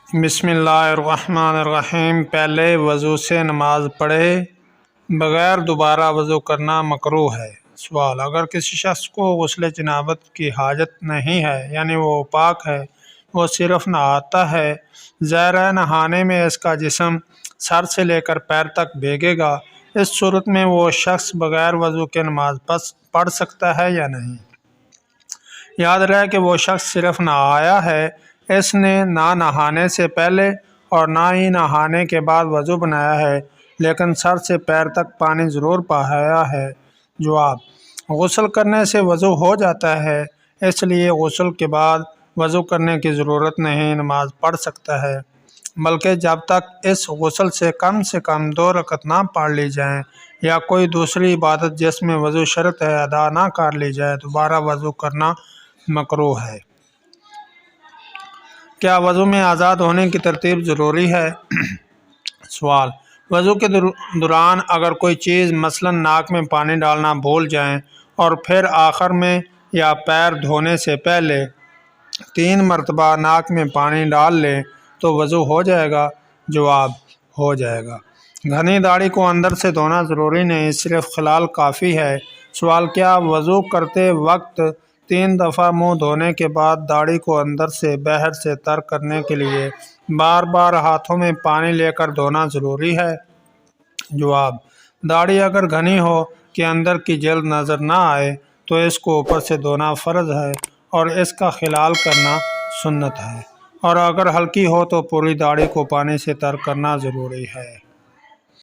بسم اللہ الرحمن الرحیم۔ پہلے وضو سے نماز پڑھے بغیر دوبارہ وضو کرنا مکروہ ہے۔ سوال: اگر کسی شخص کو غسل جنابت کی حاجت نہیں ہے، یعنی وہ پاک ہے، وہ صرف نہاتا ہے، ظاہر ہے نہانے میں اس کا جسم سر سے لے کر پیر تک بھیگے گا، اس صورت میں وہ شخص بغیر وضو کے نماز پڑھ سکتا ہے یا نہیں؟ یاد رہے کہ وہ شخص صرف نہایا ہے، اس نے نہ نہانے سے پہلے اور نہ ہی نہانے کے بعد وضو بنایا ہے، لیکن سر سے پیر تک پانی ضرور بہایا ہے۔ جواب: غسل کرنے سے وضو ہو جاتا ہے، اس لیے غسل کے بعد وضو کرنے کی ضرورت نہیں، نماز پڑھ سکتا ہے، بلکہ جب تک اس غسل سے کم 2 رکعت نہ پڑھ لی جائیں یا کوئی دوسری عبادت جس میں وضو شرط ہے ادا نہ کر لی جائے، دوبارہ وضو کرنا مکروہ ہے۔ کیا وضو میں آزاد ہونے کی ترتیب ضروری ہے؟ سوال: وضو کے دوران اگر کوئی چیز مثلا ناک میں پانی ڈالنا بھول جائیں اور پھر آخر میں یا پیر دھونے سے پہلے 3 مرتبہ ناک میں پانی ڈال لیں تو وضو ہو جائے گا؟ جواب: ہو جائے گا۔ گھنی داڑھی کو اندر سے دھونا ضروری نہیں، صرف خلال کافی ہے۔ سوال: کیا وضو کرتے وقت 3 دفعہ منہ دھونے کے بعد داڑھی کو اندر سے باہر سے تر کرنے کے لیے بار بار ہاتھوں میں پانی لے کر دھونا ضروری ہے؟ جواب: داڑھی اگر گھنی ہو کہ اندر کی جلد نظر نہ آئے تو اس کو اوپر سے دھونا فرض ہے اور اس کا خلال کرنا سنت ہے، اور اگر ہلکی ہو تو پوری داڑھی کو پانی سے تر کرنا ضروری ہے۔